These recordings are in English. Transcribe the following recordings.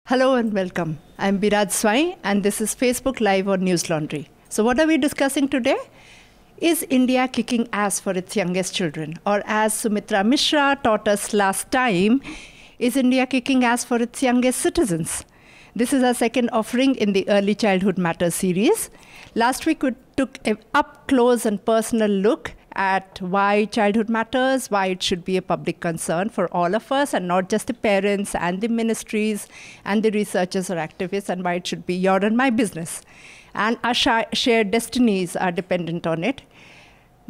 Hello and welcome. I'm Biraj Swain and this is Facebook Live on Newslaundry. So what are we discussing today? Is India kicking ass for its youngest children? Or as Sumitra Mishra taught us last time, is India kicking ass for its youngest citizens? This is our second offering in the Early Childhood Matters series. Last week we took an up-close and personal look at why childhood matters, why it should be a public concern for all of us and not just the parents and the ministries and the researchers or activists, and why it should be your and my business. And our shared destinies are dependent on it.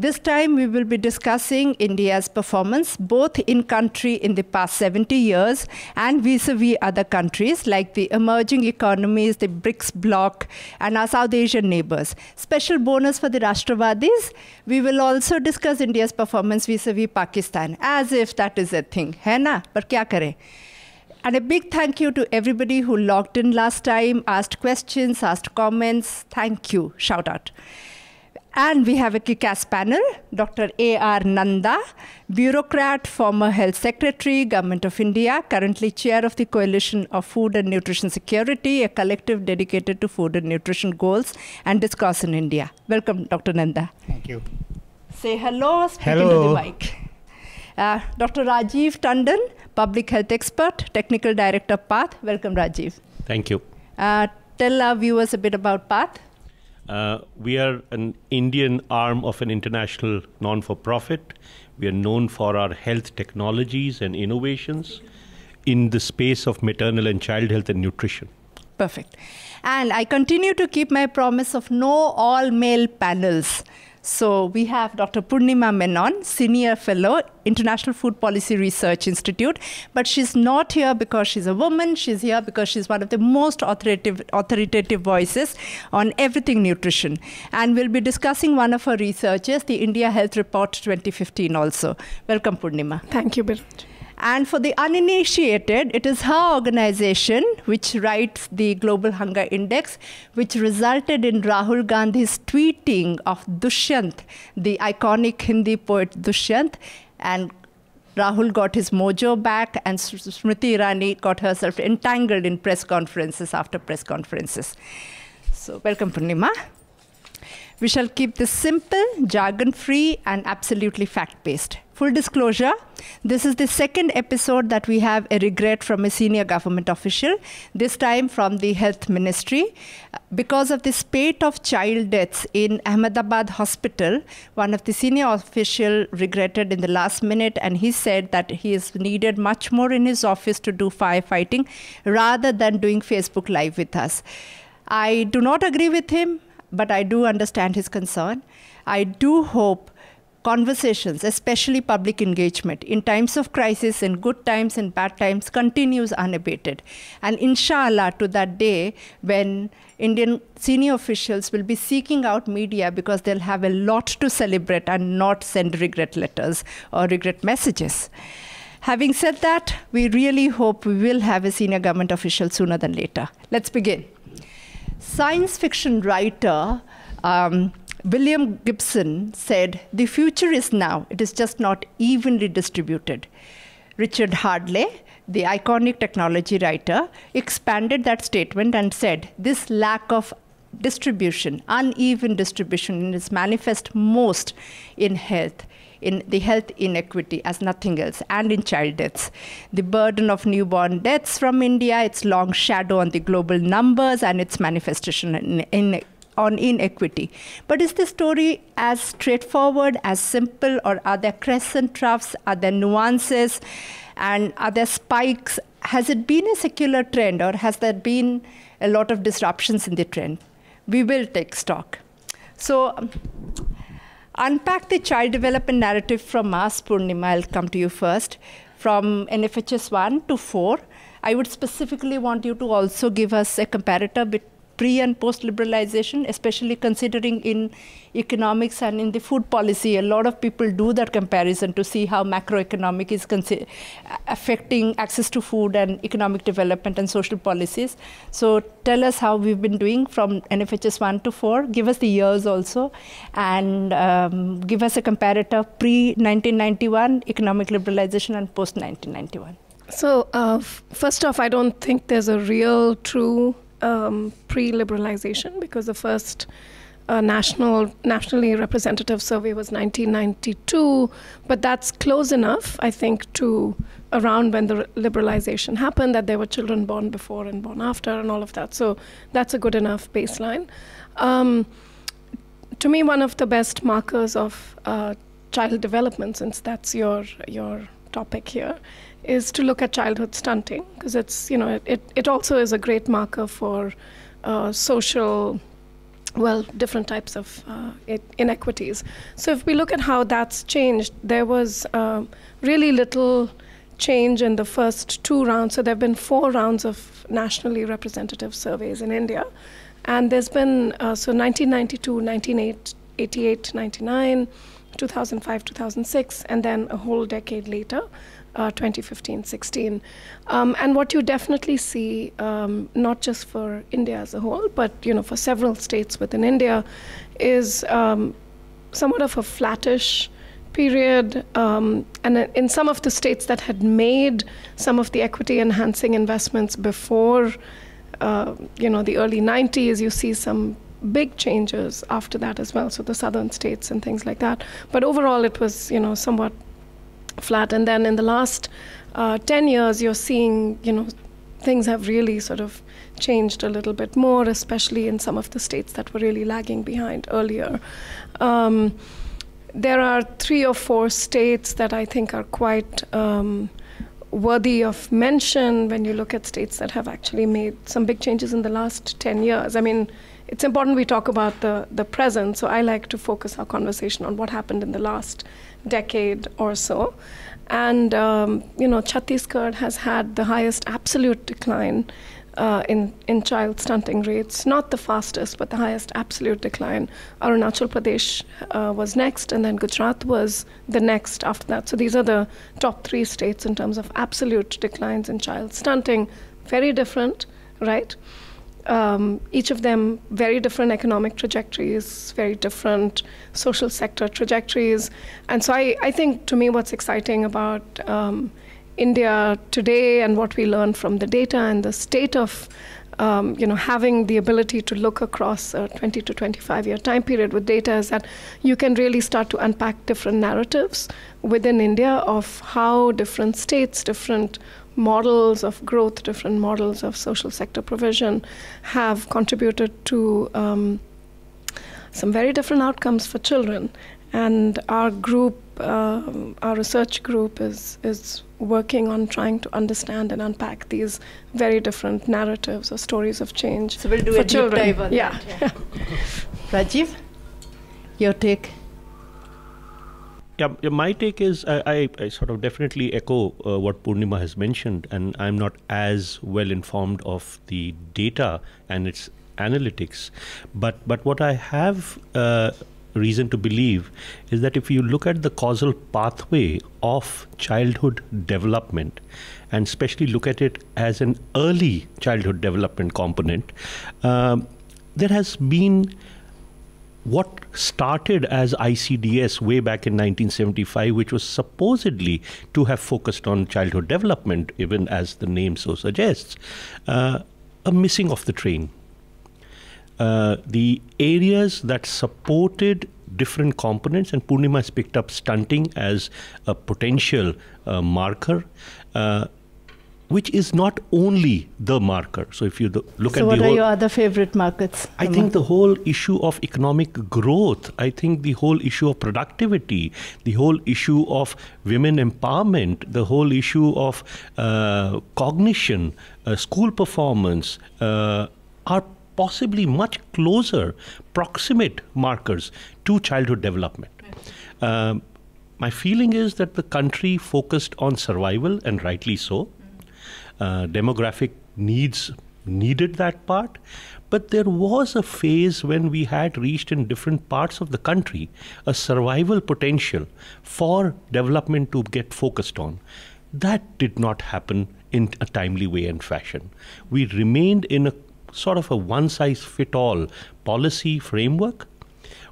This time we will be discussing India's performance both in country in the past 70 years and vis-a-vis other countries like the emerging economies, the BRICS bloc and our South Asian neighbors. Special bonus for the Rashtravadis, we will also discuss India's performance vis-a-vis Pakistan, as if that is a thing. Hai na? Par kya kare? And a big thank you to everybody who logged in last time, asked questions, asked comments. Thank you. Shout out. And we have a kick-ass panel, Dr. AR Nanda, bureaucrat, former health secretary, Government of India, currently chair of the Coalition of Food and Nutrition Security, a collective dedicated to food and nutrition goals and discourse in India. Welcome, Dr. Nanda. Thank you. Say hello, speaking to the mic. Dr. Rajiv Tandon, public health expert, technical director, PATH. Welcome, Rajiv. Thank you. Tell our viewers a bit about PATH. We are an Indian arm of an international non-for-profit. We are known for our health technologies and innovations in the space of maternal and child health and nutrition. Perfect. And I continue to keep my promise of no all-male panels. So we have Dr. Purnima Menon, Senior Fellow, International Food Policy Research Institute. But she's not here because she's a woman. She's here because she's one of the most authoritative voices on everything nutrition. And we'll be discussing one of her researches, the India Health Report 2015 also. Welcome, Purnima. Thank you, Biraj. And for the uninitiated, it is her organization which writes the Global Hunger Index, which resulted in Rahul Gandhi's tweeting of Dushyant, the iconic Hindi poet Dushyant. And Rahul got his mojo back, and Smriti Irani got herself entangled in press conferences after press conferences. So welcome, Purnima. We shall keep this simple, jargon-free, and absolutely fact-based. Full disclosure, this is the second episode that we have a regret from a senior government official, this time from the Health Ministry. Because of the spate of child deaths in Ahmedabad Hospital, one of the senior officials regretted in the last minute, and he said that he is needed much more in his office to do firefighting rather than doing Facebook Live with us. I do not agree with him, but I do understand his concern. I do hope conversations, especially public engagement, in times of crisis, in good times, in bad times, continues unabated. And inshallah, to that day when Indian senior officials will be seeking out media because they'll have a lot to celebrate and not send regret letters or regret messages. Having said that, we really hope we will have a senior government official sooner than later. Let's begin. Science fiction writer William Gibson said, "The future is now, it is just not evenly distributed." Richard Hardley, the iconic technology writer, expanded that statement and said, "This lack of distribution, uneven distribution, is manifest most in health, in the health inequity as nothing else, and in child deaths. The burden of newborn deaths from India, its long shadow on the global numbers, and its manifestation on inequity." But is the story as straightforward, as simple, or are there crescent troughs, are there nuances, and are there spikes? Has it been a secular trend, or has there been a lot of disruptions in the trend? We will take stock. So unpack the child development narrative from us, Purnima. I'll come to you first. From NFHS 1 to 4, I would specifically want you to also give us a comparator between pre- and post-liberalization, especially considering in economics and in the food policy. A lot of people do that comparison to see how macroeconomic is affecting access to food and economic development and social policies. So tell us how we've been doing from NFHS 1 to 4. Give us the years also, and give us a comparator pre-1991, economic liberalization, and post-1991. So first off, I don't think there's a real true pre-liberalization, because the first nationally representative survey was 1992, but that's close enough, I think, to around when the liberalization happened, that there were children born before and born after and all of that. So that's a good enough baseline. To me, one of the best markers of child development, since that's your topic here, is to look at childhood stunting, because it's, it also is a great marker for social, well, different types of inequities. So if we look at how that's changed, there was really little change in the first 2 rounds. So there have been 4 rounds of nationally representative surveys in India. And there's been, so 1992, 1988, 99, 2005, 2006, and then a whole decade later, 2015, 16. And what you definitely see, not just for India as a whole, but for several states within India, is somewhat of a flattish period. And in some of the states that had made some of the equity-enhancing investments before, the early 90s, you see some big changes after that as well. So the southern states and things like that. But overall, it was, somewhat flat. And then in the last 10 years, you're seeing, things have really sort of changed a little bit more, especially in some of the states that were really lagging behind earlier. There are 3 or 4 states that I think are quite worthy of mention when you look at states that have actually made some big changes in the last 10 years. I mean, it's important we talk about the present, so I like to focus our conversation on what happened in the last decade or so. And, Chhattisgarh has had the highest absolute decline in child stunting rates, not the fastest, but the highest absolute decline. Arunachal Pradesh was next, and then Gujarat was the next after that. So these are the top 3 states in terms of absolute declines in child stunting. Very different, right? Each of them very different economic trajectories, very different social sector trajectories. And so I think, to me, what's exciting about India today and what we learn from the data and the state of having the ability to look across a 20 to 25-year time period with data is that you can really start to unpack different narratives within India of how different states, different models of growth, different models of social sector provision have contributed to some very different outcomes for children. And our group, our research group is working on trying to understand and unpack these very different narratives or stories of change for children. So we'll do a deep dive on that. Yeah. Rajiv, your take? Yeah, my take is I sort of definitely echo what Purnima has mentioned, and I'm not as well informed of the data and its analytics. But what I have reason to believe is that if you look at the causal pathway of childhood development, and especially look at it as an early childhood development component, there has been what started as ICDS way back in 1975, which was supposedly to have focused on childhood development, even as the name so suggests, a missing of the train. The areas that supported different components, and Purnima has picked up stunting as a potential marker, which is not only the marker. So if you look at the whole... So what are your other favorite markets? I think the whole issue of economic growth, I think the whole issue of productivity, the whole issue of women empowerment, the whole issue of cognition, school performance, are possibly much closer, proximate markers to childhood development. My feeling is that the country focused on survival, and rightly so. Demographic needs needed that part, but there was a phase when we had reached in different parts of the country a survival potential for development to get focused on. That did not happen in a timely way and fashion. We remained in a sort of a one-size-fit-all policy framework,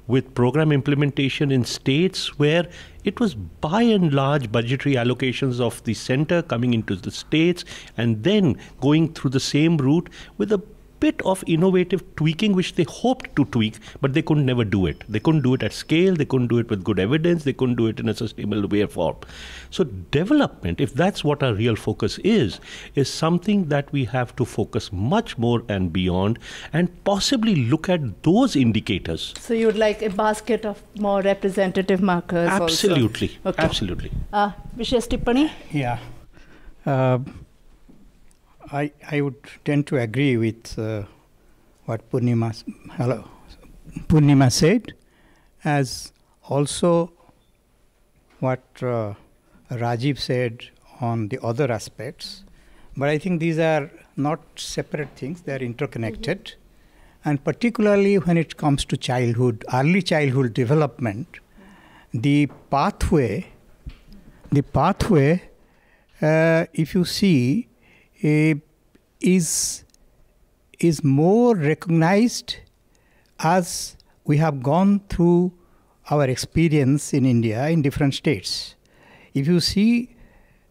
with program implementation in states where it was by and large budgetary allocations of the center coming into the states and then going through the same route with a bit of innovative tweaking which they hoped to tweak, but they could never do it. They couldn't do it at scale, they couldn't do it with good evidence, they couldn't do it in a sustainable way or form. So development, if that's what our real focus is something that we have to focus much more and beyond and possibly look at those indicators. So you would like a basket of more representative markers Absolutely, also? Okay. Absolutely. Vishesh Tippani? Yeah. I would tend to agree with what Purnima said, as also what Rajiv said on the other aspects. But I think these are not separate things, they are interconnected. Mm-hmm. And particularly when it comes to childhood, early childhood development, the pathway, if you see, is more recognized as we have gone through our experience in India in different states. If you see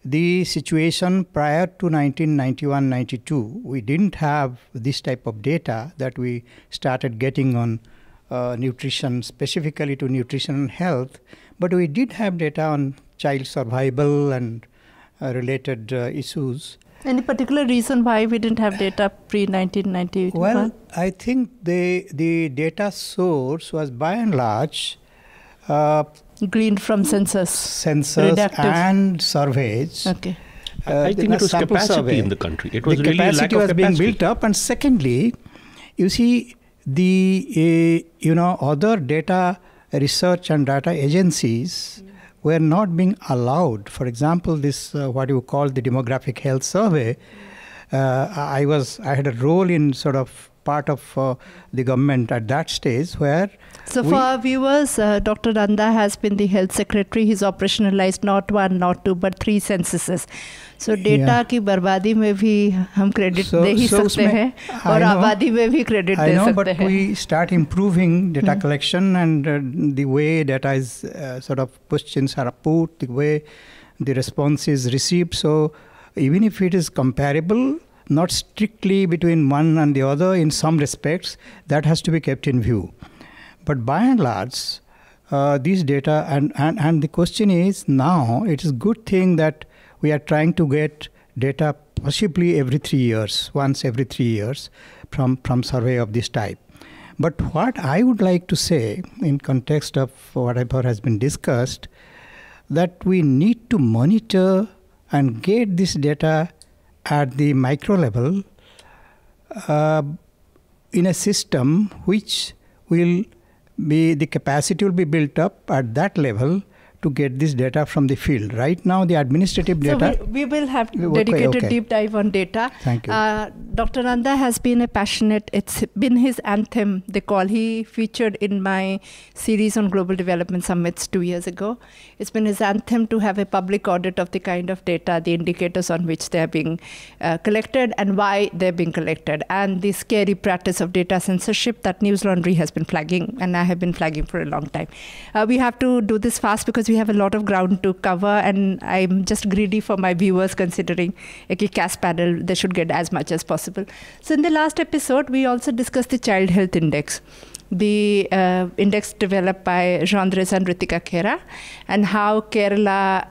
the situation prior to 1991-92, we didn't have this type of data that we started getting on nutrition, specifically to nutrition and health, but we did have data on child survival and related issues. Any particular reason why we didn't have data pre-1991? Well, I think the data source was by and large gleaned from census and surveys. Okay. I think it was capacity survey in the country. It was the really capacity lack of was capacity. being built up, and secondly, you see the other data research and data agencies were not being allowed. For example, this what you call the demographic health survey. I had a role in sort of part of the government at that stage where. So for our viewers, Dr. Nanda has been the health secretary. He's operationalized not one, not two, but 3 censuses. So data की बर्बादी में भी हम credit दे ही सकते हैं और आबादी में भी credit दे सकते हैं. I know, but we start improving data collection and the way data is sort of questions are put, the way the response is received. So even if it is comparable, not strictly between one and the other in some respects, that has to be kept in view. But by and large, these data, and the question is now, it is a good thing that we are trying to get data possibly every 3 years, once every 3 years from survey of this type. But what I would like to say in context of whatever has been discussed, that we need to monitor and get this data at the micro level in a system which will be, the capacity will be built up at that level to get this data from the field. Right now, the administrative data... So we will have dedicated deep dive on data. Thank you. Dr. Nanda has been a passionate, it's been his anthem, they call. He featured in my series on global development summits 2 years ago. It's been his anthem to have a public audit of the kind of data, the indicators on which they're being collected and why they're being collected. And the scary practice of data censorship that Newslaundry has been flagging, and I have been flagging for a long time. We have to do this fast because we have a lot of ground to cover, and I'm just greedy for my viewers considering a CAS panel, they should get as much as possible. So in the last episode, we also discussed the Child Health Index, the index developed by Jean-Andres and Ritika Khera, and how Kerala,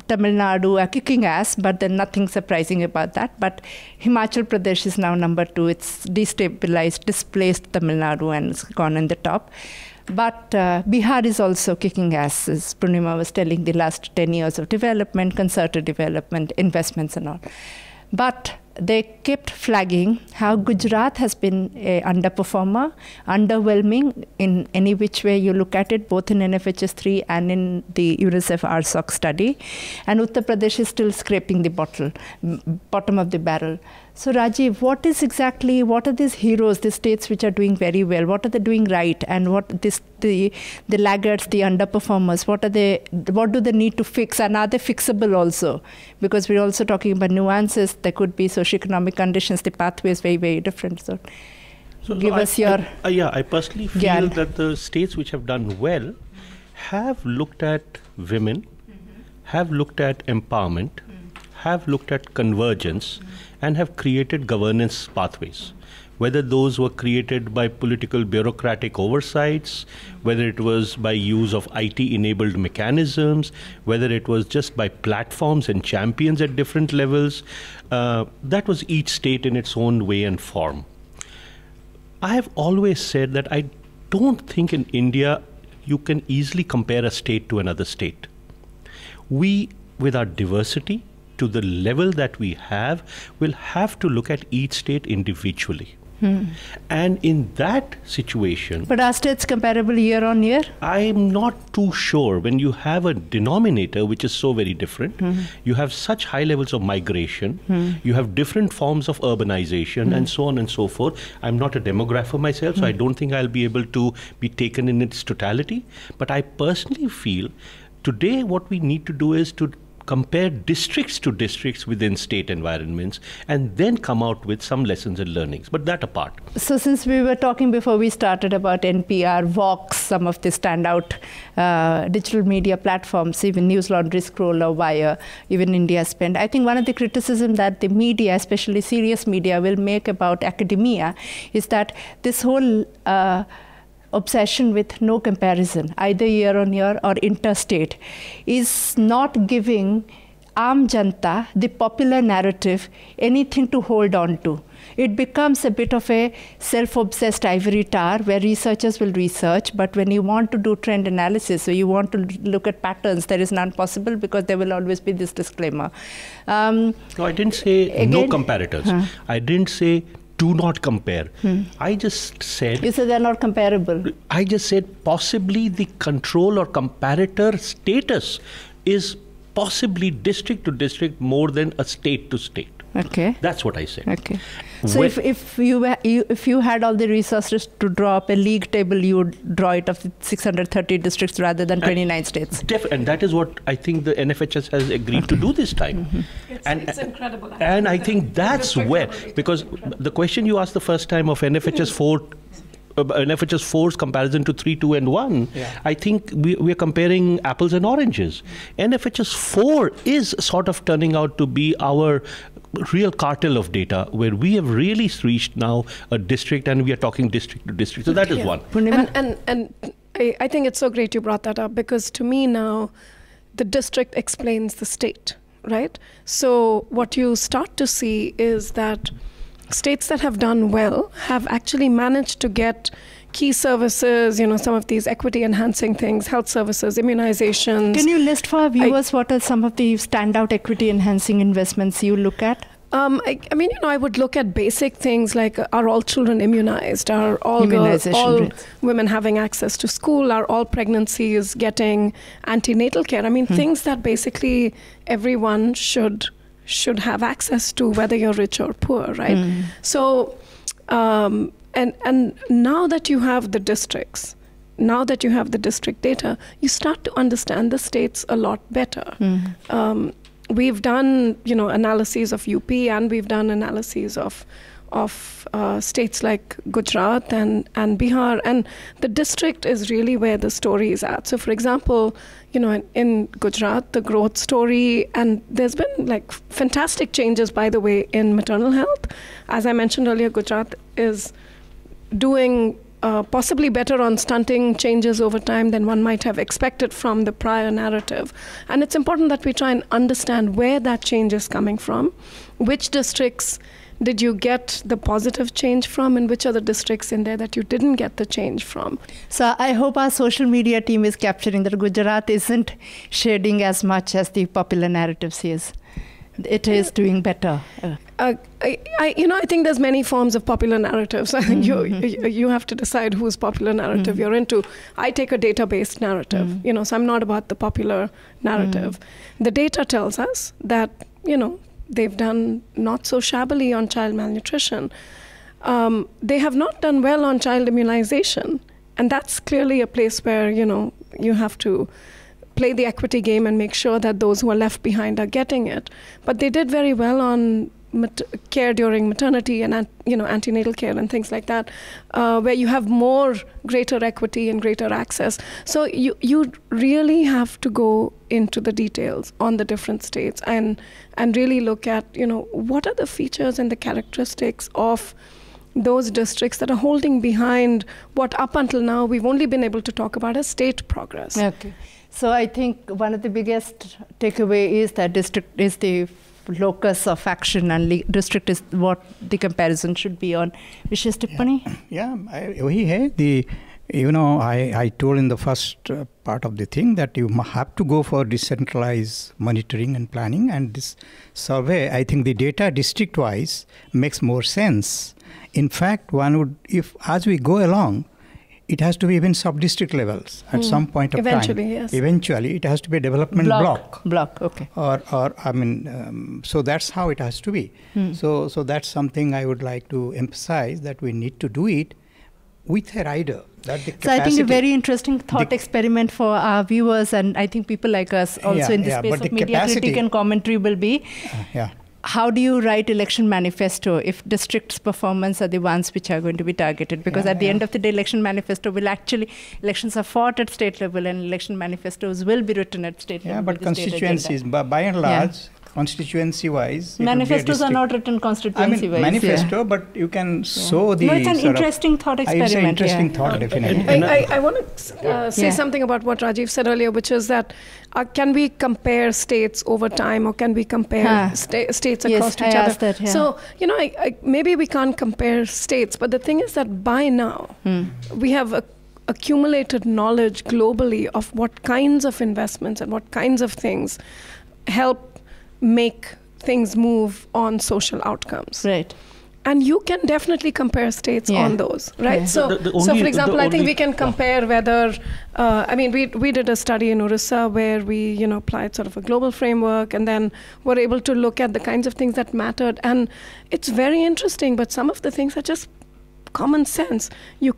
Tamil Nadu are kicking ass, but then nothing surprising about that. But Himachal Pradesh is now number 2. It's destabilized, displaced Tamil Nadu and it's gone in the top. But Bihar is also kicking ass, as Purnima was telling, the last 10 years of development, concerted development, investments and all. But they kept flagging how Gujarat has been an underperformer, underwhelming in any which way you look at it, both in NFHS 3 and in the UNICEF RSOC study. And Uttar Pradesh is still scraping the bottom of the barrel. So Rajiv, what are these heroes, the states which are doing very well? What are they doing right? And the laggards, the underperformers, what do they need to fix? And are they fixable also? Because we're also talking about nuances. There could be socioeconomic conditions. The pathway is very, very different. So give us your... I personally feel that the states which have done well have looked at women, have looked at empowerment, have looked at convergence, and have created governance pathways. Whether those were created by political bureaucratic oversights, whether it was by use of IT-enabled mechanisms, whether it was just by platforms and champions at different levels, that was each state in its own way and form. I have always said that I don't think in India you can easily compare a state to another state. We, with our diversity, to the level that we have, will have to look at each state individually. And in that situation... But are states comparable year on year? I'm not too sure. When you have a denominator which is so very different, you have such high levels of migration, you have different forms of urbanization, and so on and so forth. I'm not a demographer myself, so I don't think I'll be able to be taken in its totality. But I personally feel today what we need to do is to compare districts to districts within state environments and then come out with some lessons and learnings, but that apart. So since we were talking before we started about NPR, Vox, some of the standout digital media platforms, even Newslaundry, Scroller, Wire, even India Spend, I think one of the criticisms that the media, especially serious media, will make about academia is that this whole obsession with no comparison, either year on year or interstate, is not giving Aam Janta, the popular narrative, anything to hold on to. It becomes a bit of a self-obsessed ivory tower where researchers will research, but when you want to do trend analysis, so you want to look at patterns, there is none possible because there will always be this disclaimer. No, I didn't say no comparators. I didn't say do not compare. I just said... You said they're not comparable. I just said possibly the control or comparator status is possibly district to district more than a state to state. Okay. That's what I said. Okay. So if you had all the resources to draw up a league table, you would draw it of 630 districts rather than 29 states. And that is what I think the NFHS has agreed to do this time. It's incredible. And I think that's where, because the question you asked the first time of NFHS 4's comparison to 3, 2, and 1, I think we are comparing apples and oranges. NFHS 4 is sort of turning out to be our real cartel of data, where we have really reached now a district, and we are talking district to district. So that is one. And I think it's so great you brought that up, because to me now, the district explains the state, right? So what you start to see is that states that have done well have actually managed to get key services, some of these equity enhancing things, health services, immunizations. Can you list for our viewers what are some of the standout equity enhancing investments you look at? I would look at basic things like, are all children immunized? Are all girls, all women having access to school? Are all pregnancies getting antenatal care? Things that basically everyone should have access to, whether you're rich or poor, right? So, and now that you have the districts, now that you have the district data, you start to understand the states a lot better. We've done, analyses of UP, and we've done analyses of states like Gujarat and Bihar, and the district is really where the story is at. So, for example, in Gujarat, the growth story, and there's been fantastic changes, by the way, in maternal health. As I mentioned earlier, Gujarat is doing possibly better on stunting changes over time than one might have expected from the prior narrative. And it's important that we try and understand where that change is coming from, which districts did you get the positive change from, and which are the districts in there that you didn't get the change from. So I hope our social media team is capturing that Gujarat isn't shading as much as the popular narrative says. It is doing better. I think there's many forms of popular narratives. I think you have to decide whose popular narrative you're into. I take a data-based narrative, so I'm not about the popular narrative. The data tells us that, they've done not so shabbily on child malnutrition. They have not done well on child immunization. And that's clearly a place where, you have to play the equity game and make sure that those who are left behind are getting it. But they did very well on care during maternity and antenatal care and things like that, where you have greater equity and greater access. So you really have to go into the details on the different states and really look at what are the features and the characteristics of those districts that are holding behind what up until now we've only been able to talk about as state progress. Okay. So I think one of the biggest takeaway is that district is the locus of action and district is what the comparison should be on. Vishesh Tippani? Yeah, I told in the first part of the thing that you have to go for decentralized monitoring and planning, and this survey, I think the data district-wise makes more sense. In fact, one would, if as we go along, it has to be even sub-district levels at some point of Eventually, time. yes. Eventually, it has to be a development block. Okay. So that's how it has to be. So that's something I would like to emphasize, that we need to do it with a rider. That the capacity, so I think a very interesting thought experiment for our viewers, and I think people like us also in the space of media critique and commentary will be, how do you write election manifesto if districts' performance are the ones which are going to be targeted? Because at the end of the day, election manifesto will actually, elections are fought at state level and election manifestos will be written at state level. Yeah, but constituencies, by and large, constituency-wise. Manifestos are not written constituency-wise. Manifesto, but you can sow the... No, it's an interesting thought experiment. It's an interesting thought, definitely. I want to say something about what Rajiv said earlier, which is that can we compare states over time, or can we compare states across to each other? That, So, maybe we can't compare states, but the thing is that by now, we have accumulated knowledge globally of what kinds of investments and what kinds of things help make things move on social outcomes. Right. And you can definitely compare states on those, right? So, for example, I think we can compare whether, we did a study in Orissa where we, applied sort of a global framework and then were able to look at the kinds of things that mattered. And it's very interesting, but some of the things are just common sense. You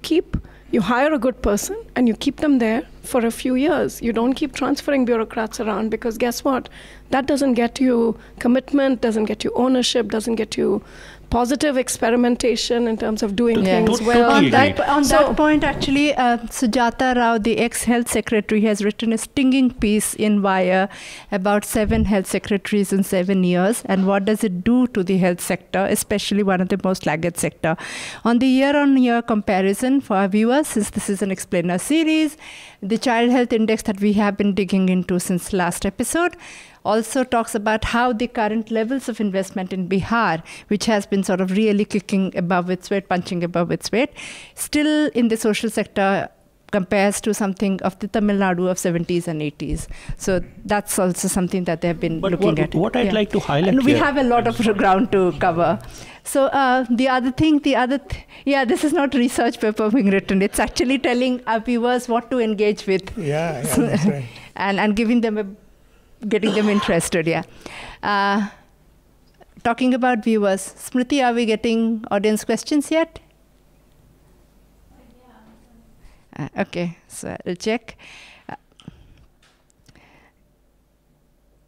hire a good person and you keep them there for a few years. You don't keep transferring bureaucrats around, because guess what? That doesn't get you commitment, doesn't get you ownership, doesn't get you positive experimentation in terms of doing things well. On that point, actually, Sujata Rao, the ex-health secretary, has written a stinging piece in Wire about 7 health secretaries in 7 years and what does it do to the health sector, especially one of the most laggard sector. On the year-on-year comparison for our viewers, since this is an explainer series, the Child Health Index that we have been digging into since last episode also talks about how the current levels of investment in Bihar, which has been sort of really kicking above its weight, punching above its weight, still in the social sector compares to something of the Tamil Nadu of 70s and 80s. So that's also something that they have been looking at. What I'd like to highlight and we have a lot of ground to cover. So this is not research paper being written. It's actually telling our viewers what to engage with. That's right. and giving them getting them interested, Talking about viewers, Smriti, are we getting audience questions yet? Okay, so I'll check.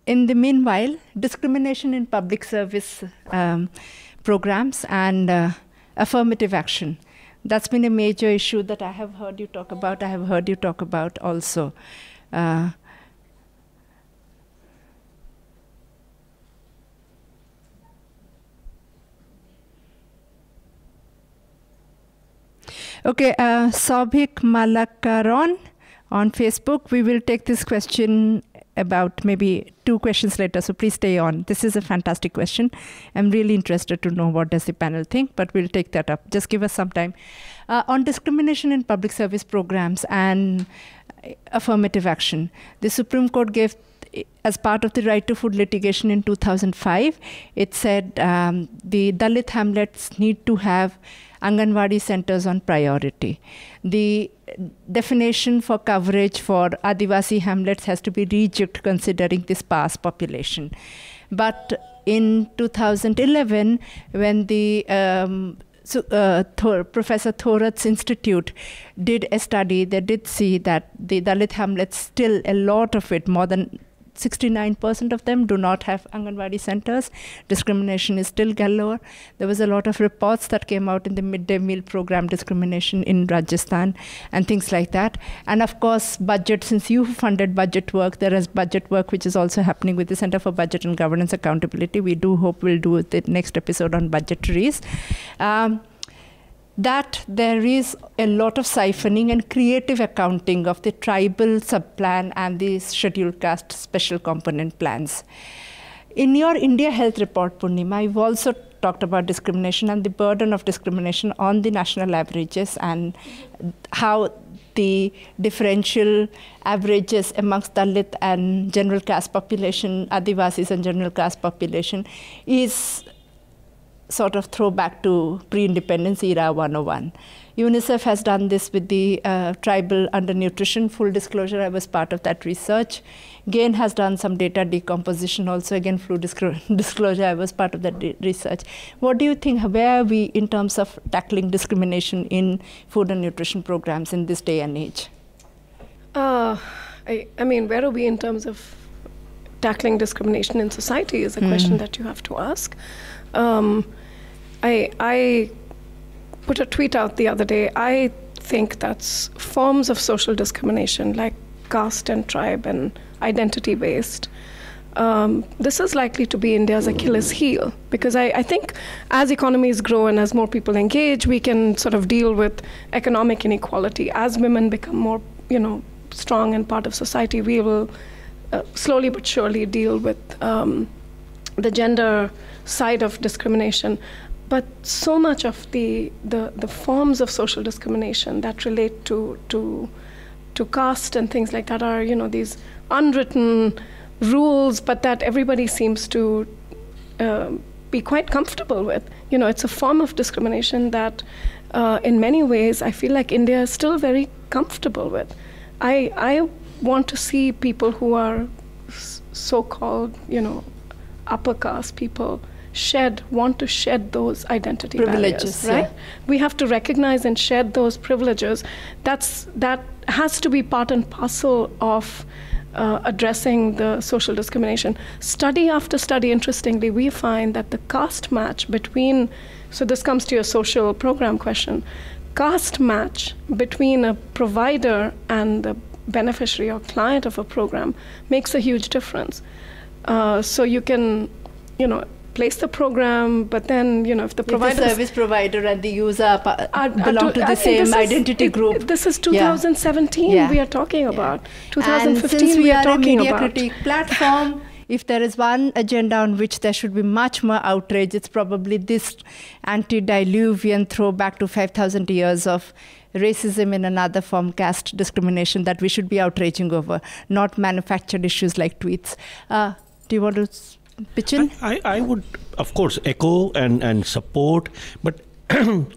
In the meanwhile, discrimination in public service programs and affirmative action. That's been a major issue that I have heard you talk about. I have heard you talk about also. Okay, Sobhik Malakaron on Facebook. We will take this question about maybe 2 questions later, so please stay on. This is a fantastic question. I'm really interested to know what does the panel think, but we'll take that up. Just give us some time. On discrimination in public service programs and affirmative action, the Supreme Court gave, as part of the right to food litigation in 2005, it said the Dalit hamlets need to have Anganwadi centers on priority. The definition for coverage for Adivasi hamlets has to be rejigged considering the sparse population. But in 2011, when the Professor Thorat's Institute did a study, they did see that the Dalit hamlets, still a lot of it, more than 69% of them do not have Anganwadi centers. Discrimination is still galore. There was a lot of reports that came out in the midday meal program discrimination in Rajasthan and things like that. And of course, budget, since you funded budget work, there is budget work which is also happening with the Center for Budget and Governance Accountability. We do hope we'll do the next episode on budgetaries. That there is a lot of siphoning and creative accounting of the tribal subplan and the scheduled caste special component plans. In your India Health Report, Purnima, you've also talked about discrimination and the burden of discrimination on the national averages and how the differential averages amongst Dalit and general caste population, Adivasis and general caste population is sort of throwback to pre-independence era 101. UNICEF has done this with the tribal undernutrition. Full disclosure, I was part of that research. GAIN has done some data decomposition also. Again, full disclosure, I was part of that research. What do you think, where are we in terms of tackling discrimination in food and nutrition programs in this day and age? I mean, where are we in terms of tackling discrimination in society is a question that you have to ask. I put a tweet out the other day. I think that's forms of social discrimination like caste and tribe and identity-based. This is likely to be India's Achilles heel, because I think as economies grow and as more people engage, we can sort of deal with economic inequality. As women become more, strong and part of society, we will slowly but surely deal with the gender side of discrimination. But so much of the forms of social discrimination that relate to caste and things like that are, these unwritten rules, but that everybody seems to be quite comfortable with. It's a form of discrimination that in many ways I feel like India is still very comfortable with. I want to see people who are so-called, upper caste people want to shed those identity privileges, barriers, right? Yeah. We have to recognize and shed those privileges. That has to be part and parcel of addressing the social discrimination. Study after study, interestingly, we find that the caste match between, so this comes to your social program question, caste match between a provider and the beneficiary or client of a program makes a huge difference. So you can, place the program, but then, if the provider... If the service provider and the user belong to the same identity group. This is 2017 we are talking about. 2015 and since we are talking a media about. critique platform, if there is one agenda on which there should be much more outrage, it's probably this antediluvian throwback to 5,000 years of racism in another form, caste discrimination, that we should be outraging over, not manufactured issues like tweets. Do you want to pitch in? I would, of course, echo and support, but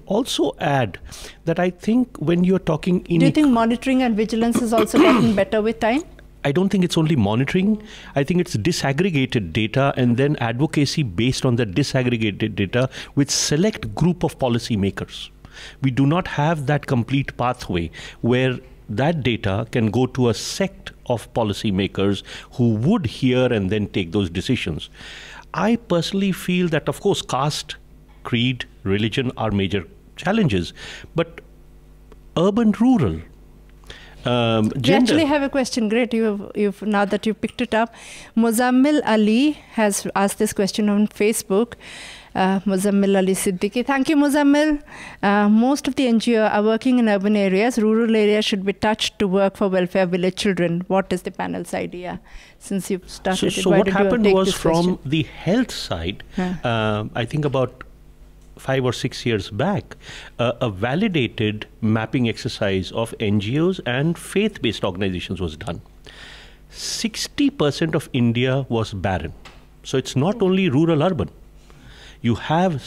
also add that I think when you're talking... Do you think monitoring and vigilance has also gotten better with time? I don't think it's only monitoring. I think it's disaggregated data and then advocacy based on the disaggregated data with select group of policymakers. We do not have that complete pathway where that data can go to a sect of policymakers who would hear and then take those decisions. I personally feel that, of course, caste, creed, religion are major challenges, but urban, rural, We gender. actually have a question. Great, you've now that you picked it up. Muzammil Ali has asked this question on Facebook. Muzammil Ali Siddiqui. Thank you, Muzammil. Most of the NGO are working in urban areas. Rural areas should be touched to work for welfare village children. What is the panel's idea? Since you've started So what happened was from the health side, I think about 5 or 6 years back, a validated mapping exercise of NGOs and faith-based organizations was done. 60% of India was barren. So it's not only rural, urban. You have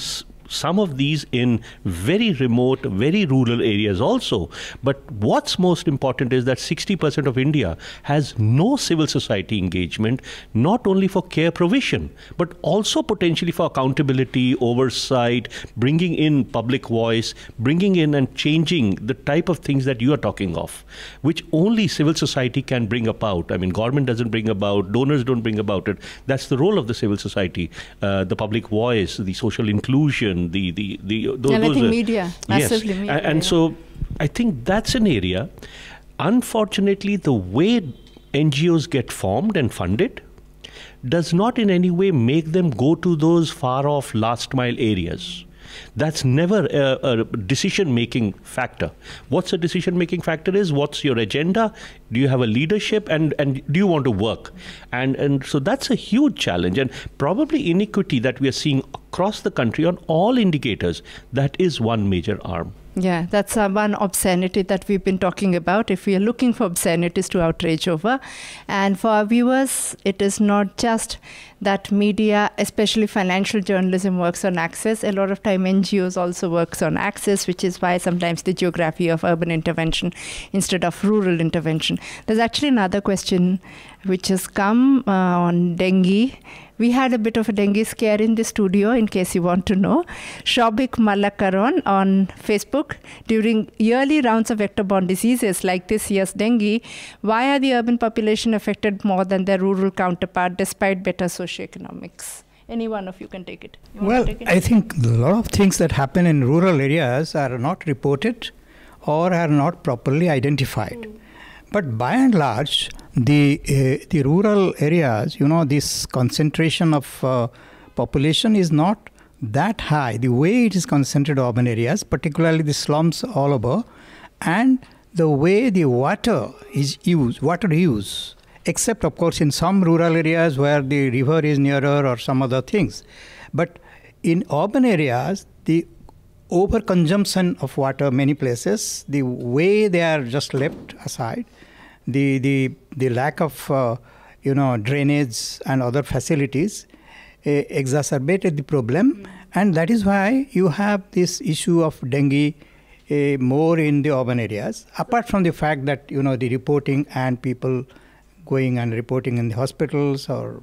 some of these in very remote, very rural areas also. But what's most important is that 60% of India has no civil society engagement, not only for care provision, but also potentially for accountability, oversight, bringing in public voice, bringing in and changing the type of things that you are talking of, which only civil society can bring about. I mean, government doesn't bring about, donors don't bring about it. That's the role of the civil society, the public voice, the social inclusion, media, massively media. And so I think that's an area. Unfortunately, the way NGOs get formed and funded does not in any way make them go to those far off last mile areas. That's never a decision-making factor. What's a decision-making factor is, what's your agenda? Do you have a leadership? And do you want to work? And so that's a huge challenge. And probably inequity that we are seeing across the country on all indicators, that is one major arm. Yeah, that's one obscenity that we've been talking about. If we are looking for obscenities to outrage over. And for our viewers, it is not just that media, especially financial journalism, works on access. A lot of time NGOs also works on access, which is why sometimes the geography of urban intervention instead of rural intervention. There's actually another question which has come on dengue. We had a bit of a dengue scare in the studio, in case you want to know. Shobik Malakaran on Facebook, during yearly rounds of vector-borne diseases like this year's dengue, why are the urban population affected more than their rural counterpart despite better socioeconomics? Any one of you can take it. Well, I think a lot of things that happen in rural areas are not reported or are not properly identified. But by and large, the rural areas, this concentration of population is not that high. The way it is concentrated in urban areas, particularly the slums all over, and the way the water use, except of course in some rural areas where the river is nearer or some other things. But in urban areas, the overconsumption of water many places, the way they are just left aside, the lack of drainage and other facilities exacerbated the problem, and that is why you have this issue of dengue more in the urban areas, apart from the fact that the reporting and people going and reporting in the hospitals or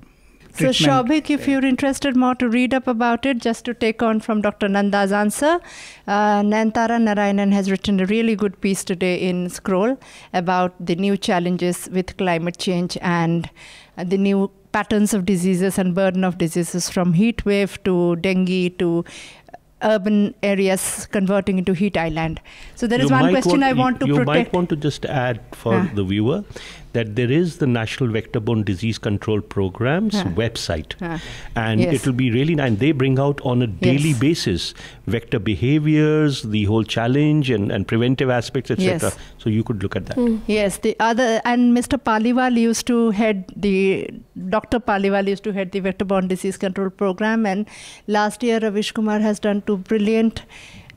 treatment. So Shobik, if you're interested more to read up about it, just to take on from Dr. Nanda's answer, Nantara Narayanan has written a really good piece today in Scroll about the new challenges with climate change and the new patterns of diseases and burden of diseases, from heat wave to dengue to urban areas converting into heat island. So there is one question I want to protect. You might want to just add for the viewer that there is the National Vector-Borne Disease Control Program's website. And it will be really nice. They bring out on a daily basis vector behaviors, the whole challenge and preventive aspects, etc. So you could look at that. Yes, the other, and Mr. Paliwal used to head Dr. Paliwal used to head the Vector-Borne Disease Control Program, and last year Ravish Kumar has done 2 brilliant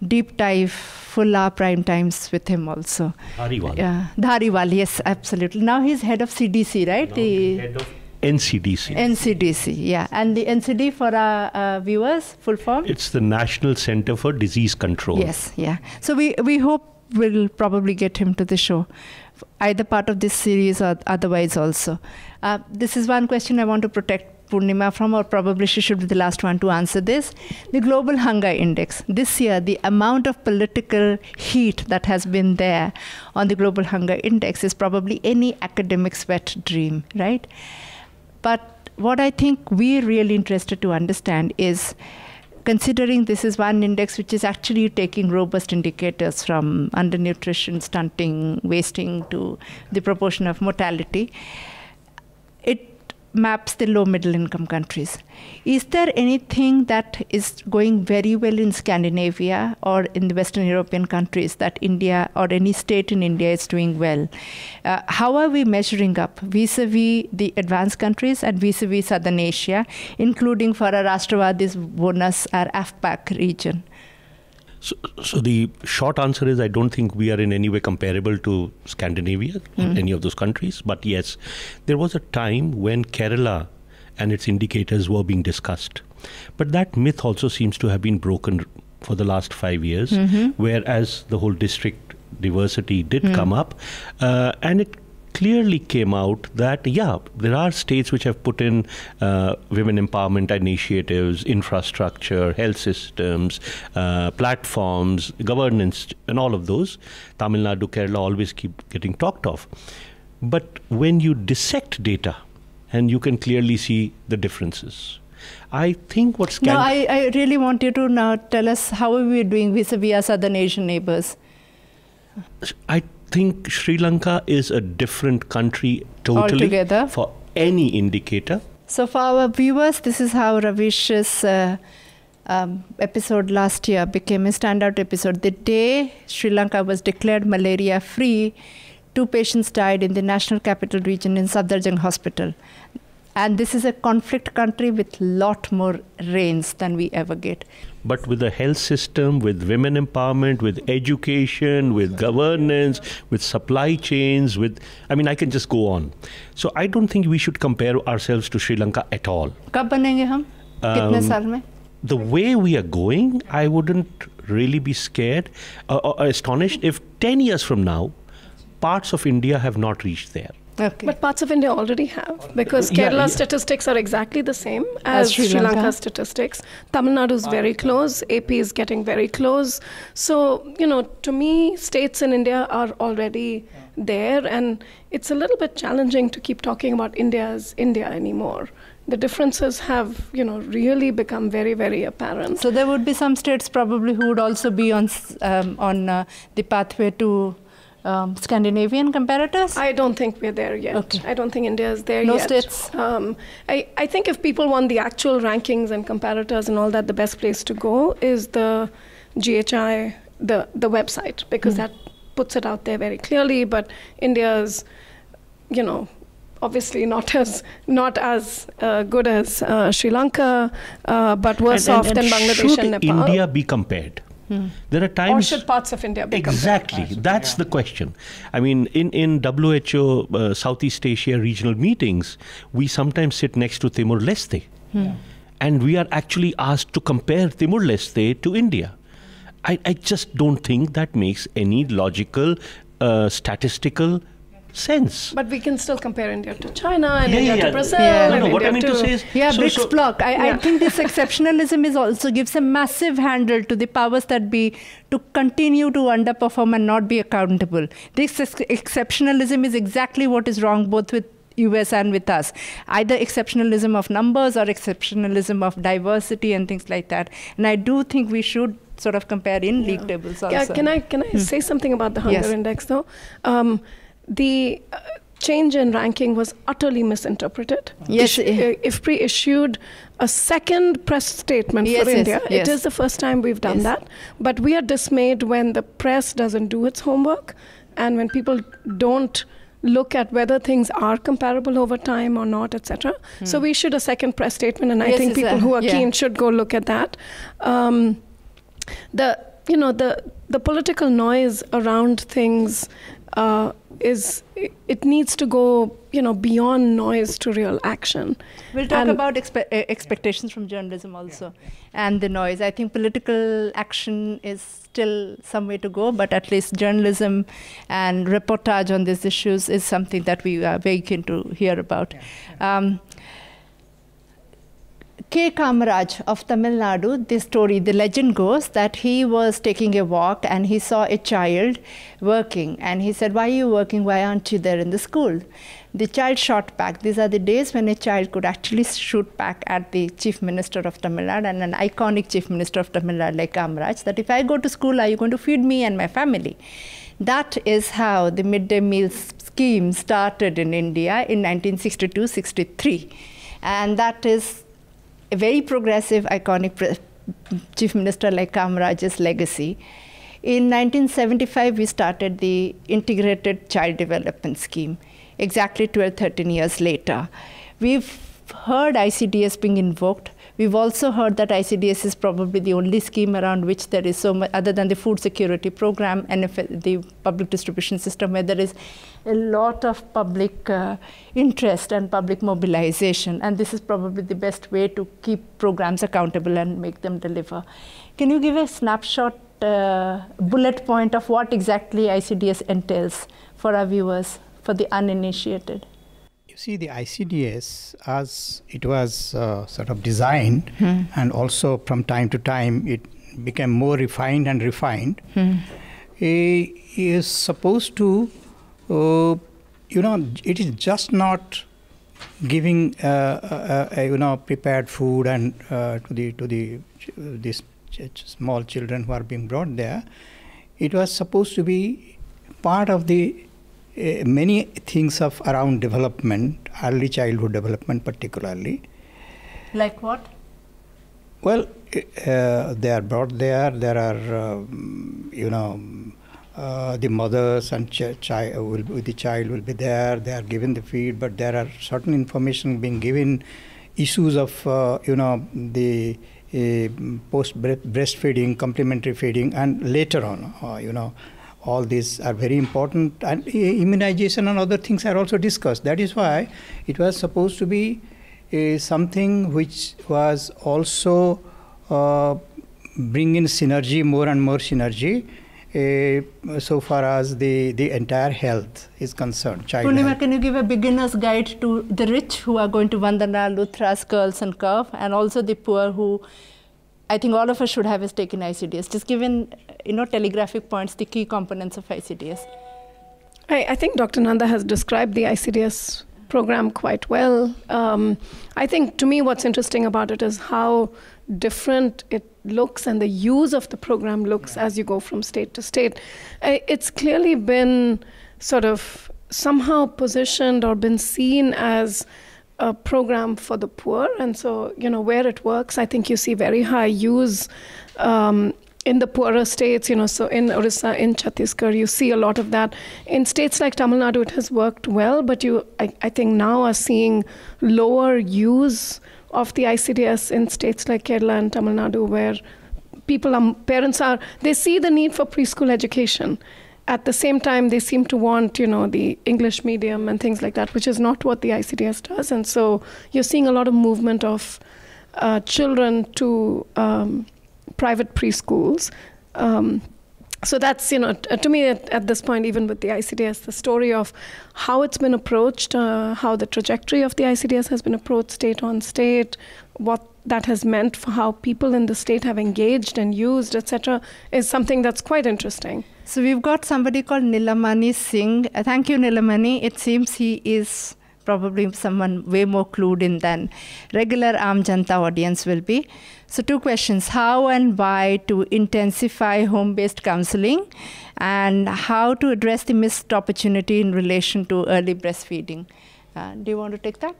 deep dive full-hour prime times with him also. Dhariwal. Yeah, Dhariwal, yes, absolutely. Now he's head of CDC, right? Now the head of NCDC. NCDC, yeah. And the NCD for our viewers, full form? It's the National Center for Disease Control. Yes, yeah. So we hope we'll probably get him to the show, either part of this series or otherwise also. This is one question I want to protect Purnima from, or probably she should be the last one to answer this. The Global Hunger Index. This year, the amount of political heat that has been there on the Global Hunger Index is probably any academic's wet dream, right? But what I think we're really interested to understand is, considering this is one index which is actually taking robust indicators from undernutrition, stunting, wasting to the proportion of mortality, it maps the low middle income countries. Is there anything that is going very well in Scandinavia or in the Western European countries that India or any state in India is doing well? How are we measuring up vis-a-vis the advanced countries and vis-a-vis Southern Asia, including for our Rashtrawadis bonus, our AFPAC region? So the short answer is I don't think we are in any way comparable to Scandinavia or any of those countries. But yes, there was a time when Kerala and its indicators were being discussed. But that myth also seems to have been broken for the last 5 years, whereas the whole district diversity did come up, and it clearly came out that, yeah, there are states which have put in women empowerment initiatives, infrastructure, health systems, platforms, governance, and all of those. Tamil Nadu, Kerala always keep getting talked of. But when you dissect data, and you can clearly see the differences, I think what's... No, I really want you to now tell us how are we doing vis-a-vis our southern Asian neighbors. I think Sri Lanka is a different country totally altogether for any indicator. So for our viewers, this is how Ravish's episode last year became a standout episode. The day Sri Lanka was declared malaria-free, 2 patients died in the National Capital Region in Safdarjung Hospital. And this is a conflict country with a lot more rains than we ever get. But with the health system, with women empowerment, with education, with governance, with supply chains, I mean, I can just go on. So I don't think we should compare ourselves to Sri Lanka at all. Kab banenge hum? Kitne saal mein? The way we are going, I wouldn't really be scared or astonished if 10 years from now, parts of India have not reached there. Okay. But parts of India already have, because Kerala's statistics are exactly the same as Sri Lanka's statistics. Tamil Nadu is very close, AP is getting very close. So, to me, states in India are already there, and it's a little bit challenging to keep talking about India as India anymore. The differences have, really become very, very apparent. So there would be some states probably who would also be on the pathway to Scandinavian comparators? I don't think we're there yet. Okay. I don't think India is there yet. No states? I think if people want the actual rankings and comparators and all that, the best place to go is the GHI, the website, because that puts it out there very clearly. But India's, obviously not as good as Sri Lanka, but worse off than Bangladesh and Nepal. Should India be compared? There are times... Or should parts of India be Exactly. compared? That's the question. I mean, in WHO Southeast Asia regional meetings, we sometimes sit next to Timor-Leste. And we are actually asked to compare Timor-Leste to India. I just don't think that makes any logical, statistical sense. But we can still compare India to China and India to Brazil. What I mean to say is... BRICS bloc. I think this exceptionalism also gives a massive handle to the powers that be to continue to underperform and not be accountable. This exceptionalism is exactly what is wrong both with US and with us. Either exceptionalism of numbers or exceptionalism of diversity and things like that. And I do think we should sort of compare in league tables also. Can I say something about the hunger index though? The change in ranking was utterly misinterpreted. Yes. IFPRI issued a second press statement for India. It is the first time we've done that. But we are dismayed when the press doesn't do its homework and when people don't look at whether things are comparable over time or not, etc. So we issued a second press statement, and I think people who are keen should go look at that. The political noise around things it needs to go beyond noise to real action. We'll talk about expectations from journalism also and the noise. I think political action is still some way to go, but at least journalism and reportage on these issues is something that we are very keen to hear about. K. Kamaraj of Tamil Nadu, this story, the legend goes that he was taking a walk and he saw a child working. And he said, "Why are you working? Why aren't you there in the school?" The child shot back. These are the days when a child could actually shoot back at the Chief Minister of Tamil Nadu, and an iconic Chief Minister of Tamil Nadu like Kamaraj, that if I go to school, are you going to feed me and my family? That is how the midday meal scheme started in India in 1962-63. And that is a very progressive, iconic Chief Minister like Kamaraj's legacy. In 1975, we started the Integrated Child Development Scheme, exactly 12, 13 years later. We've heard ICDS being invoked, We've also heard that ICDS is probably the only scheme around which there is so much, other than the food security program and the public distribution system, where there is a lot of public interest and public mobilization. And this is probably the best way to keep programs accountable and make them deliver. Can you give a snapshot, bullet point of what exactly ICDS entails for our viewers, for the uninitiated? You see, the ICDS, as it was sort of designed, and also from time to time it became more refined and refined, is supposed to, it is just not giving prepared food and to these small children who are being brought there. It was supposed to be part of the many things of around development, early childhood development particularly. Like what? Well, they are brought there. There are, the mothers and the child will be there. They are given the feed, but there are certain information being given, issues of, the post-breastfeeding, complementary feeding, and later on, all these are very important, and immunization and other things are also discussed. That is why it was supposed to be something which was also bring in synergy, more and more synergy, so far as the entire health is concerned. Purnima, can you give a beginner's guide to the rich who are going to Vandana, Luthras, Curls and Curve, and also the poor who I think all of us should have a stake in ICDS? Just given, telegraphic points, the key components of ICDS. I think Dr. Nanda has described the ICDS program quite well. I think to me what's interesting about it is how different it looks and the use of the program looks as you go from state to state. It's clearly been sort of somehow positioned or been seen as a program for the poor, and so where it works, I think you see very high use in the poorer states. So in Orissa, in Chhattisgarh, you see a lot of that. In states like Tamil Nadu, it has worked well, but I think now are seeing lower use of the ICDS in states like Kerala and Tamil Nadu, where parents they see the need for preschool education. At the same time, they seem to want, the English medium and things like that, which is not what the ICDS does. And so you're seeing a lot of movement of children to private preschools. So that's, to me at this point, even with the ICDS, the story of how it's been approached, how the trajectory of the ICDS has been approached state on state, what that has meant for how people in the state have engaged and used, etc., is something that's quite interesting. So we've got somebody called Nilamani Singh. Thank you, Nilamani. It seems he is probably someone way more clued in than regular Aam Janta audience will be. So 2 questions: how and why to intensify home-based counseling, and how to address the missed opportunity in relation to early breastfeeding. Do you want to take that?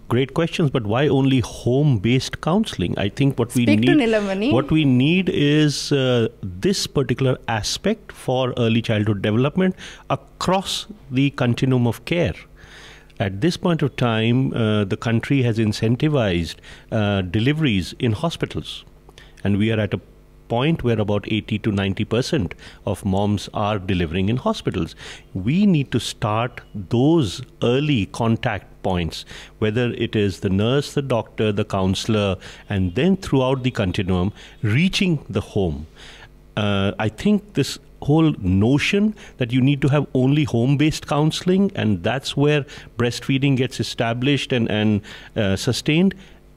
Great questions, but why only home-based counseling? I think what we need is this particular aspect for early childhood development across the continuum of care. At this point of time, the country has incentivized deliveries in hospitals, and we are at a point where about 80 to 90% of moms are delivering in hospitals. We need to start those early contact points, whether it is the nurse, the doctor, the counselor, and then throughout the continuum, reaching the home. I think this whole notion that you need to have only home-based counseling and that's where breastfeeding gets established and sustained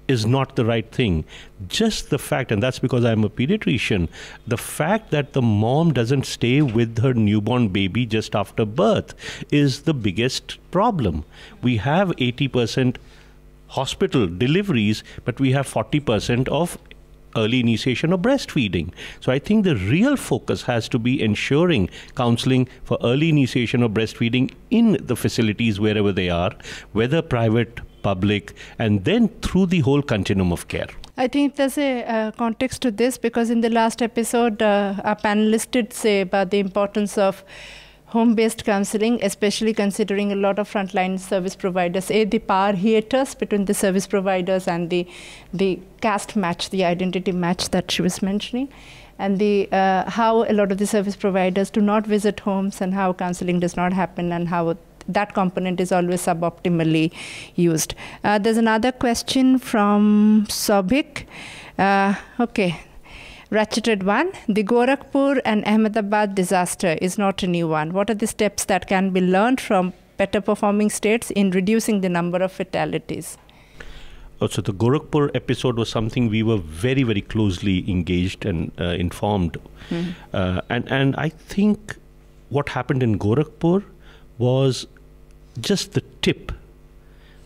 is not the right thing. Just the fact, and that's because I'm a pediatrician, the fact that the mom doesn't stay with her newborn baby just after birth is the biggest problem. We have 80% hospital deliveries, but we have 40% of early initiation of breastfeeding. So I think the real focus has to be ensuring counseling for early initiation of breastfeeding in the facilities wherever they are, whether private, public, and then through the whole continuum of care. I think there's a context to this, because in the last episode, our panelists did say about the importance of home-based counseling, especially considering a lot of frontline service providers, the power hiatus between the service providers and the caste match, the identity match that she was mentioning, and the how a lot of the service providers do not visit homes and how counseling does not happen and how that component is always suboptimally used. There's another question from Sobhik. Okay. Ratcheted one, the Gorakhpur and Ahmedabad disaster is not a new one. What are the steps that can be learned from better performing states in reducing the number of fatalities? So the Gorakhpur episode was something we were very, very closely engaged and informed. And I think what happened in Gorakhpur was just the tip.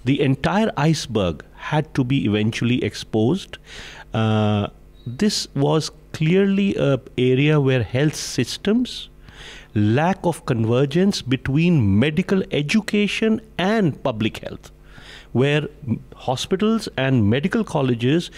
The entire iceberg had to be eventually exposed. This was clearly an area where health systems, lack of convergence between medical education and public health, where hospitals and medical colleges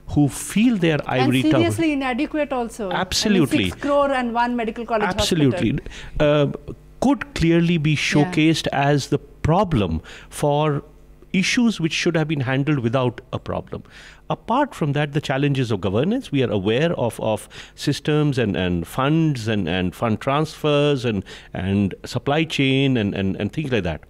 who feel they are ivory tower. And seriously inadequate also. Absolutely. 6 crore and one medical college Absolutely. hospital. Could clearly be showcased as the problem for issues which should have been handled without a problem. Apart from that, the challenges of governance, we are aware of systems and funds and fund transfers and supply chain and things like that.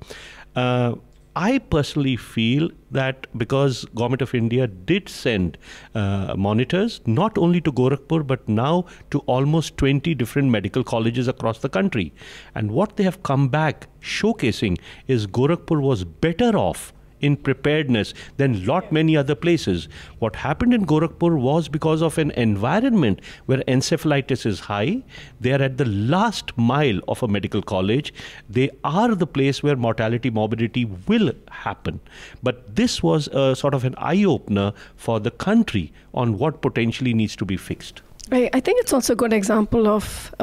I personally feel that because Government of India did send monitors, not only to Gorakhpur, but now to almost 20 different medical colleges across the country. And what they have come back showcasing is Gorakhpur was better off in preparedness than many other places. What happened in Gorakhpur was because of an environment where encephalitis is high. They are at the last mile of a medical college. They are the place where mortality, morbidity will happen. But this was a sort of an eye-opener for the country on what potentially needs to be fixed. I think it's also a good example of,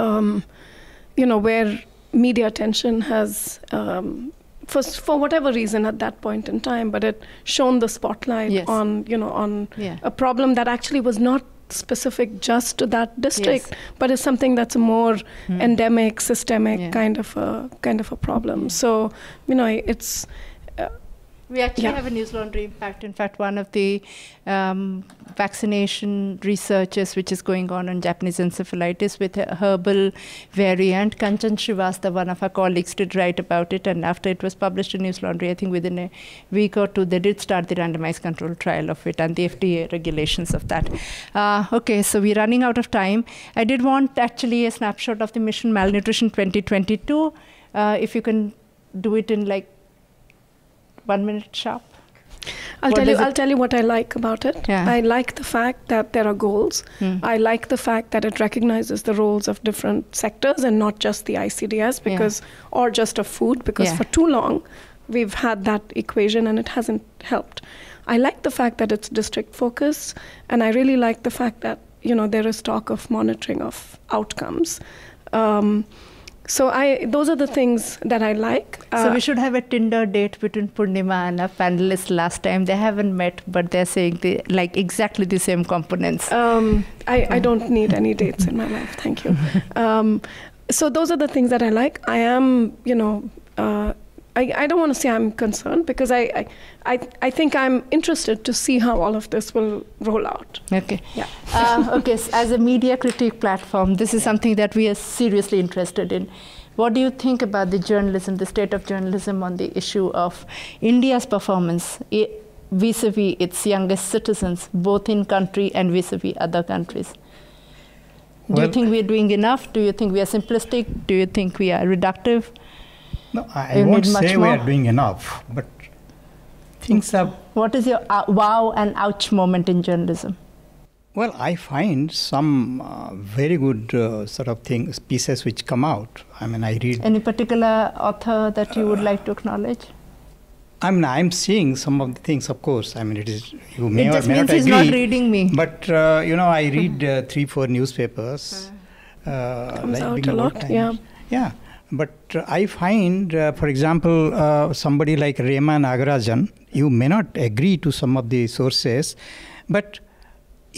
where media attention has for whatever reason at that point in time, but it shone the spotlight on a problem that actually was not specific just to that district, but is something that's a more endemic, systemic kind of a problem. So it's. We actually have a Newslaundry impact. In fact, one of the vaccination researches which is going on Japanese encephalitis with a herbal variant, Kanchan Srivastava, one of our colleagues, did write about it. And after it was published in Newslaundry, I think within a week or two, they did start the randomized control trial of it and the FDA regulations of that. Okay, so we're running out of time. I did want actually a snapshot of the Mission Malnutrition 2022. If you can do it in like 1 minute sharp. I'll tell you what I like about it. Yeah. I like the fact that there are goals. I like the fact that it recognizes the roles of different sectors and not just the ICDS or just of food, because for too long we've had that equation and it hasn't helped. I like the fact that it's district focused, and I really like the fact that there is talk of monitoring of outcomes. So those are the things that I like. So we should have a Tinder date between Purnima and our panelists last time. They haven't met, but they're saying they like exactly the same components. I don't need any dates in my life. Thank you. So those are the things that I like. I am, I don't want to say I'm concerned, because I think I'm interested to see how all of this will roll out. Okay. Yeah. Okay. So as a media critique platform, this is something that we are seriously interested in. What do you think about the journalism, the state of journalism on the issue of India's performance vis-a-vis its youngest citizens, both in country and vis-a-vis other countries? Do you think we are doing enough? Do you think we are simplistic? Do you think we are reductive? No, I won't say we are doing enough, but things are... What is your wow and ouch moment in journalism? Well, I find some very good sort of things, pieces which come out. I mean, I read... Any particular author that you would like to acknowledge? I mean, I'm seeing some of the things, of course. I mean, it is... You may or may not agree. It just means he's not reading me. But, I read 3-4 newspapers. Comes out a lot, Yeah. But I find, for example, somebody like Rema Nagarajan, you may not agree to some of the sources, but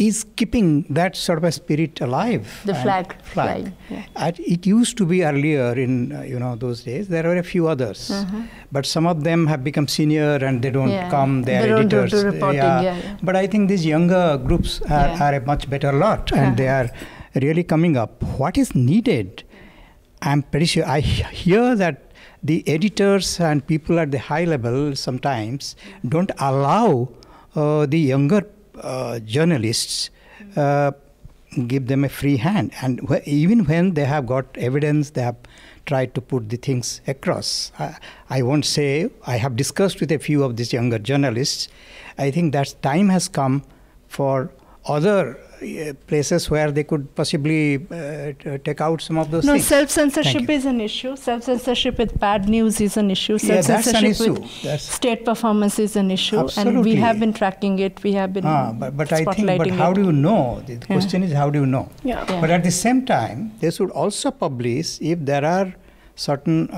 is keeping that sort of a spirit alive. The flag. Yeah. It used to be earlier in those days. There were a few others, but some of them have become senior and they don't come. They are editors. Don't do reporting. But I think these younger groups are a much better lot, and they are really coming up. What is needed? I'm pretty sure I hear that the editors and people at the high level sometimes don't allow the younger journalists, give them a free hand. And even when they have got evidence, they have tried to put the things across. I won't say, I have discussed with a few of these younger journalists. I think that time has come for other places where they could possibly take out some of those things. Self-censorship is an issue. Self-censorship with bad news is an issue. Self-censorship with state performance is an issue. Absolutely. And we have been tracking it. We have been spotlighting it. But how do you know? The question is, how do you know? Yeah. But at the same time, they should also publish if there are certain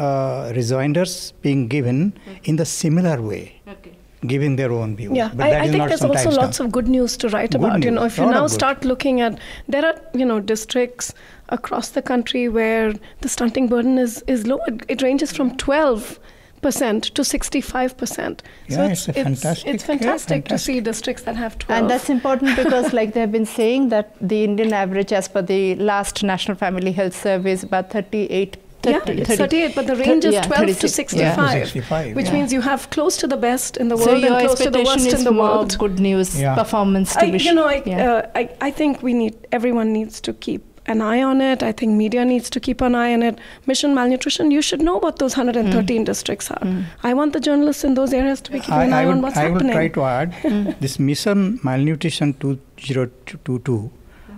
rejoinders being given in the similar way. Okay. Giving their own views. Yeah, I think there's also lots of good news to write about. If you now start looking at, there are districts across the country where the stunting burden is low. It ranges from 12% to 65%. Yeah, so it's fantastic to see districts that have 12. And that's important because like they've been saying that the Indian average as per the last National Family Health Survey is about 38. 38, but the range is 12 to 65, which means you have close to the best in the world and close to the worst in the world. Good news, performance to be I think everyone needs to keep an eye on it. I think media needs to keep an eye on it. Mission malnutrition, you should know what those 113 districts are. I want the journalists in those areas to be keeping an eye on what's happening. I will try to add this Mission Malnutrition 2022.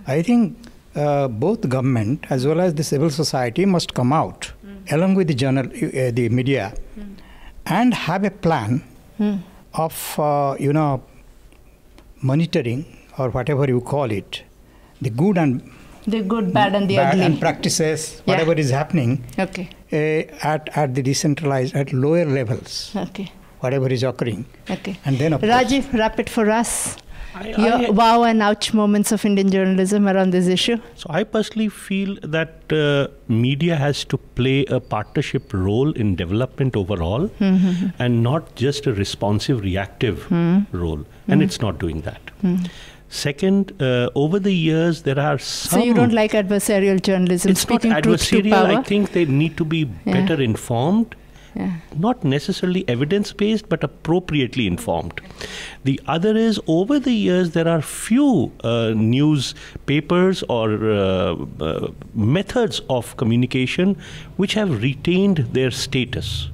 I think both government as well as the civil society must come out along with the media and have a plan of monitoring or whatever you call it, the good, bad and the ugly and practices, whatever is happening at the decentralized, at lower levels, whatever is occurring. And then Rajiv, wrap it for us. Your wow and ouch moments of Indian journalism around this issue? So I personally feel that media has to play a partnership role in development overall and not just a responsive, reactive role. And it's not doing that. Second, over the years, there are some... So you don't like adversarial journalism? It's not adversarial. I think they need to be better informed. Not necessarily evidence-based, but appropriately informed. The other is, over the years, there are few newspapers or methods of communication which have retained their status.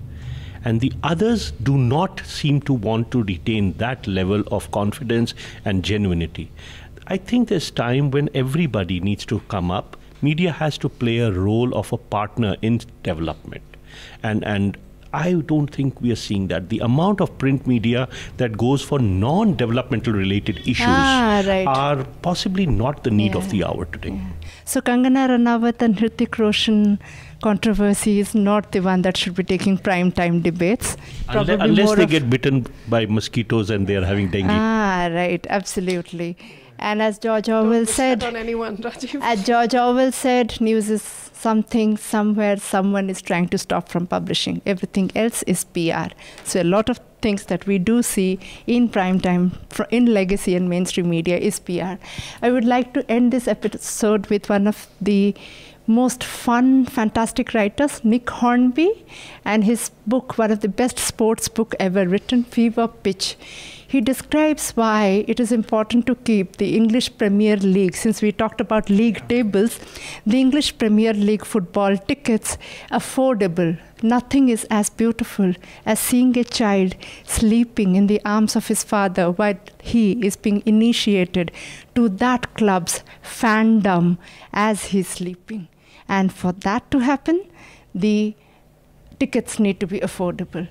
And the others do not seem to want to retain that level of confidence and genuinity. I think there's time when everybody needs to come up. Media has to play a role of a partner in development. And I don't think we are seeing that. The amount of print media that goes for non-developmental related issues are possibly not the need of the hour today. So Kangana Ranawat and Hrithik Roshan controversy is not the one that should be taking prime time debates. Unless they get bitten by mosquitoes and they are having dengue. Right, absolutely. And as George Orwell said, on anyone, Rajiv. As George Orwell said, news is something, somewhere, someone is trying to stop from publishing. Everything else is PR. So a lot of things that we do see in prime time, in legacy and mainstream media is PR. I would like to end this episode with one of the most fun, fantastic writers, Nick Hornby, and his book, one of the best sports book ever written, Fever Pitch. He describes why it is important to keep the English Premier League, since we talked about league tables, the English Premier League football tickets affordable. Nothing is as beautiful as seeing a child sleeping in the arms of his father while he is being initiated to that club's fandom as he's sleeping. And for that to happen, the tickets need to be affordable.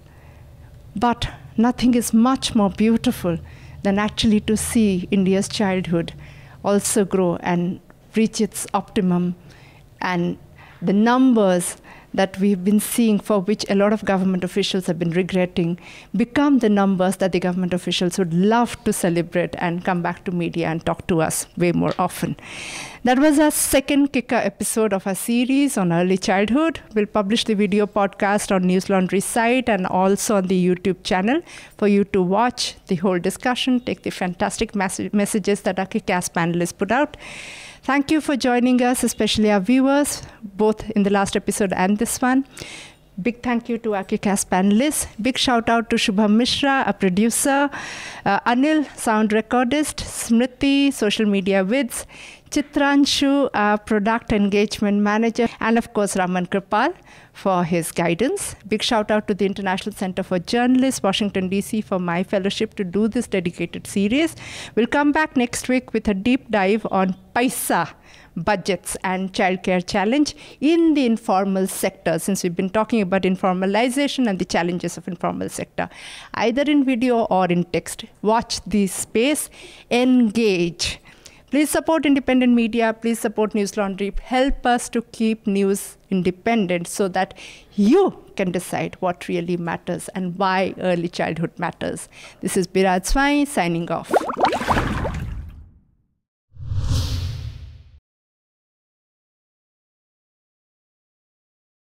But nothing is much more beautiful than actually to see India's childhood also grow and reach its optimum. And the numbers that we've been seeing, for which a lot of government officials have been regretting, become the numbers that the government officials would love to celebrate and come back to media and talk to us way more often. That was our second kicker episode of our series on early childhood. We'll publish the video podcast on Newslaundry site and also on the YouTube channel for you to watch the whole discussion, take the fantastic messages that our kick-ass panelists put out. Thank you for joining us, especially our viewers, both in the last episode and this one. Big thank you to our kick-ass panelists. Big shout out to Shubham Mishra, a producer, Anil, sound recordist, Smriti, social media vids, Chitranshu, our product engagement manager, and of course Raman Kripal for his guidance. Big shout out to the International Center for Journalists, Washington, D.C. for my fellowship to do this dedicated series. We'll come back next week with a deep dive on Paisa budgets and childcare challenge in the informal sector, since we've been talking about informalization and the challenges of informal sector, either in video or in text. Watch this space, engage. Please support independent media. Please support Newslaundry. Help us to keep news independent so that you can decide what really matters and why early childhood matters. This is Biraj Swain signing off.